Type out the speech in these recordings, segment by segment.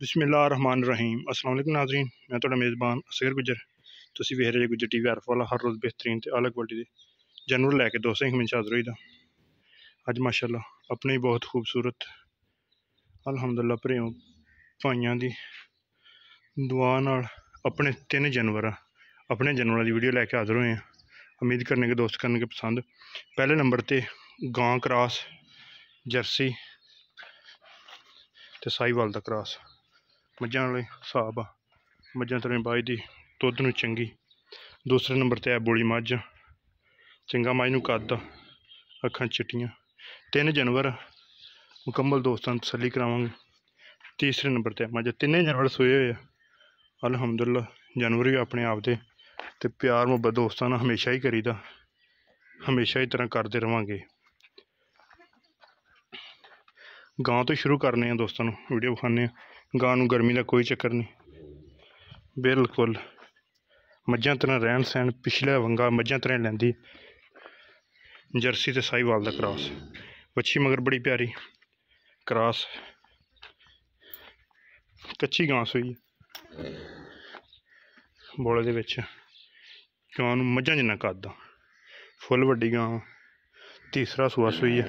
बिस्मिल्लाहिर्रहमानिर्रहीम। अस्सलाम वालेकुम नाज़रीन, मैं तुहाडा मेज़बान असगर गुजर। तुसीं वेख रहे गुजर टीवी आरफ वाला हर रोज़ बेहतरीन ते अलग क्वालिटी दे जानवर लैके दोस्तें हमेशा हाज़र होई दा। अज माशाअल्लाह अपने ही बहुत खूबसूरत अल्हम्दुलिल्लाह भरेओ भाइयों की दुआ नाल अपने तीन जानवरों की वीडियो लैके हाज़र होए हैं। उम्मीद करने के दोस्त करने के पसंद। पहले नंबर ते गां क्रॉस जर्सी ते साहिवाल दा क्रॉस मझां वाले हिसाब आ मझां तरें बाई दी दुद्ध नूं चंगी। दूसरे नंबर ते है बोली मझ चंगा मझ नूं कद अखां चिट्टियां। तीन जानवर मुकम्मल दोस्तां तसल्ली करावांगे। तीसरे नंबर ते मझ तिन्ने जानवर सोए हुए अल्हम्दुलिल्लाह। जानवर भी अपने आप दे प्यार मुहब्बत दोस्तां नाल हमेशा ही करीदा, हमेशा ही तरह करते रवांगे। गां तो शुरू करने दोस्तों वीडियो विखाने। गां नूं गर्मी का कोई चक्कर नहीं, बिल्कुल मझां तरह रहन सहन पिछले वंगा मझां तरह लैंदी। जर्सी ते साहिवाल दा क्रॉस बच्छी मगर बड़ी प्यारी क्रॉस कच्ची गां सूई बोले दे विच। गां नूं मझां जिन्ना कद फुल वड्डी गां। तीसरा सूआ सूई है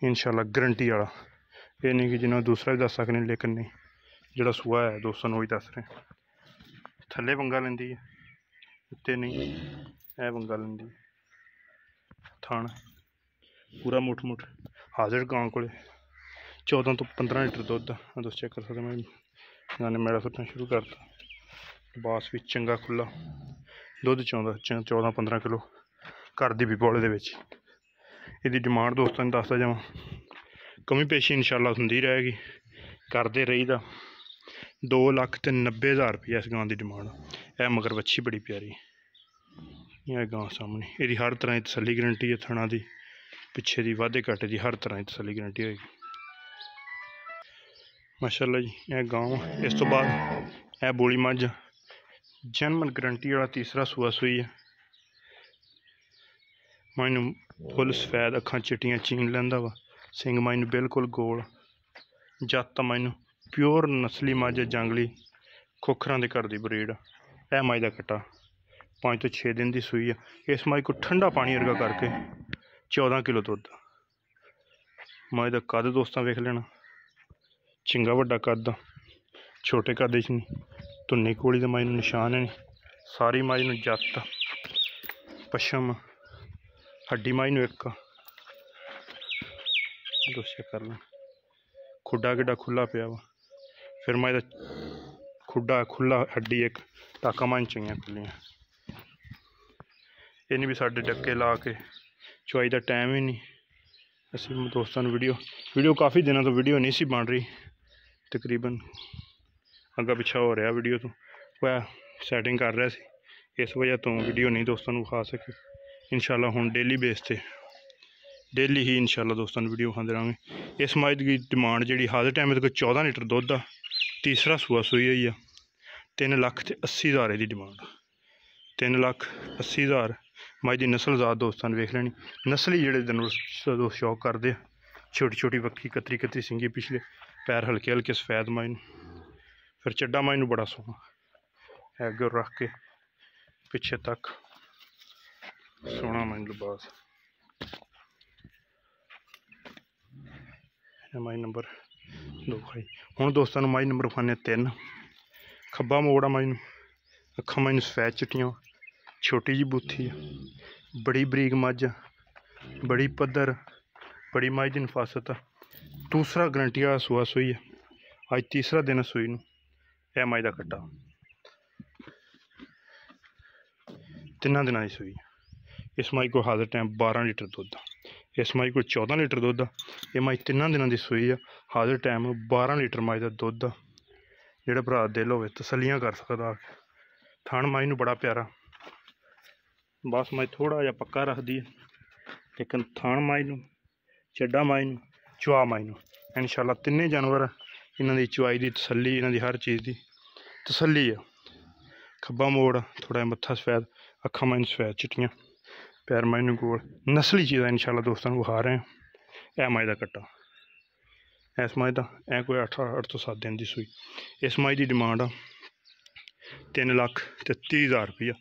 इंशाअल्लाह गारंटी वाला। ये नहीं कि जिन्होंने दूसरा भी दस सकने, लेकिन नहीं जोड़ा सूआ है दोस्तों वही दस रहे। थले पंगा लेंदी है उत्ते नहीं, है पंगा लेंदी। थान पूरा मुठ मुठ हाजिर गां को 14 तो 15 लीटर दुद्ध तुम चेक कर सकते। मैं गाने मेड़ा सुट्टना शुरू करता। बास भी चंगा खुला दुद्ध चौंदा 14-15 किलो घर दी भी बोले दे विच। इसकी डिमांड दोस्तों ने दसदा जावां, कमी पेशी इंशाअल्लाह हुंदी रहेगी, करते रहीदा। 2,90,000 रुपया इस गां की डिमांड है। मगर बच्छी बड़ी प्यारी यह गां सामने। यदि हर तरह की तसल्ली गारंटी है। थणा की पिछे की वाधे घाटे की हर तरह की तसल्ली गारंटी होगी माशाअल्लाह जी। यह गांव इस तो बाद यह बोली मझ जनमन गारंटी वाला तीसरा सूआ सूई है। मैनू फुल सफैद अखां चिट्टियां चीन लैंदा वा। सिंग मैनू बिल्कुल गोल जत मैनू प्योर नस्ली मझ जंगली खोखरां दे घर दी ब्रीड। है मझ का कट्टा 5 तो 6 दिन की सूई है। इस मझ को ठंडा पानी वर्गा करके 14 किलो दुद्ध। मझ का कद दोस्तों वेख लेना, चंगा वड्डा कद, छोटे कद च नहीं। धुन्नी कोली का मझ निशान है नहीं। सारी मझ नूं जत पशम हड्डी मझ नूं एक चेक कर लें। खुडा किड्डा खुला पिया वा। फिर मझ का खुडा खुला हड्डी एक टाका मझ चंगियां खुलियां। इन्हें भी साढ़े डक्के ला के चुआई का टाइम ही नहीं। असं दोस्तों वीडियो काफ़ी दिनों तो वीडियो नहीं सी बन रही, तकरीबन अग्गा पिछा हो रहा वीडियो तो वह सैटिंग कर रहा सी, इस वजह तो वीडियो नहीं दोस्तों विखा सके। इंशाअल्लाह हुण डेली बेस पे डेली ही इंशाअल्लाह दोस्तों वीडियो विखाते रहेंगे। इस मझ की डिमांड जी हाजिर टाइम कोई 14 लीटर दुद्ध आ। तीसरा सूआ सूई हुई है। 3,80,000 की डिमांड। 3,80,000 मझ की नस्ल जात दोस्तों ने वेख लेनी। नस्ली जोड़े जानवर दोस्त शौक करते, छोटी छोटी बक्खी कतरी कतरी सिंगी, पिछले पैर हल्के हल्के सफैद मझ। फिर चड्डा मझ बड़ा सोहना है, अगर रख के पिछे तक सोहना मझ लिबास। मझ नंबर 2 खाई। हुण दोस्तों मझ नंबर विखाने 3। खब्बा मोड़ मझ अखा मझ सफैद चिट्टियां, छोटी जी बूथी, बड़ी बरीक मझ, बड़ी पद्धर, बड़ी मझ की नफासत। दूसरा गारंटी वाला सूआ सूई है। अज तीसरा दिन सूई नूं। यह मझ का कट्टा 3 दिनों की सूई। इस मझ को हाजिर टाइम 12 लीटर दुद्ध। इस मझ को 14 लीटर दुद्ध। यह मझ 3 दिनों की सूई है। हाजिर टाइम 12 लीटर मझ का दुद्ध। जोड़ा भरा दिल हो तसलियां कर सकता। थान मझ नूं बड़ा प्यारा, बस मझ थोड़ा जहा पक्का रखती है, लेकिन थान मझ नूं, चड्डा मझ नूं, चुआ मझ नूं इंशाअल्लाह तिन्ने जानवर इन्हों की चुआई की तसली, इन्हों की हर चीज़ की तसली है। खब्बा मोड़ थोड़ा मत्था सफैद, अखा मझ सफैद चिट्टियां, पैर मझ नूं गोल। नस्ली चीज़ा इंशाअल्लाह दोस्तों विखा रहे हैं। यह मझ का कट्टा इस मज का ऐ कोई 8 तो 7 दिन की सूई। इस मज की डिमांड आ 3,30,000 रुपया।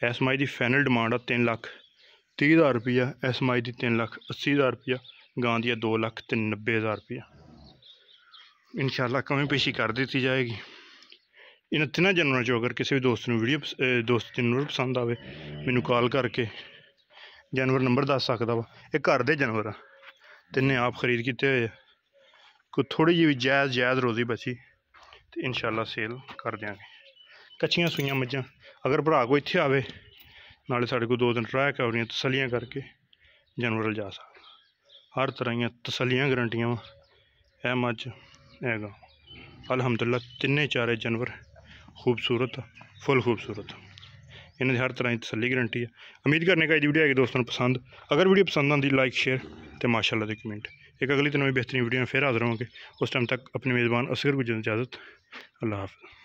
इस मज की फाइनल डिमांड आ 3,30,000 रुपया। इस मज की 3,80,000 रुपया। गां दी 2,90,000 रुपया। इंशाल्लाह कमी पेशी कर दी जाएगी। इन तिना जानवरों चो अगर किसी भी दोस्त को वीडियो दोस्त जानवर पसंद आए मैनू कॉल करके जानवर नंबर दस सकता वा। ये घर दे जानवर आ, तिन्ने आप खरीद किए हुए। कोई थोड़ी जी भी जायज़ रोज़ी बची तो इंशाल्लाह सेल कर देंगे। कच्चियां सूइयां मज्जां अगर भरा कोई इत्थे आवे नाले साढ़े को 2 दिन रह के अपनियां तसलियां करके जानवर जा सकदा। हर तरह दियां तसलियां गारंटियां वा। ऐ मज्झ ऐ गां अल्हम्दुलिल्लाह तिन्ने चारे जानवर खूबसूरत फुल खूबसूरत। इन्हां दी हर तरह की तसली गारंटी है। उम्मीद करने का वीडियो है कि दोस्तों पसंद। अगर वीडियो पसंद आती लाइक शेयर तो माशाअल्लाह दे कमेंट। एक अगली तो नवी बेहतरीन वीडियो में फिर हाजिर होंगे। उस टाइम तक अपने मेज़बान असगर गुजर इजाज़त। अल्लाह हाफ़िज़।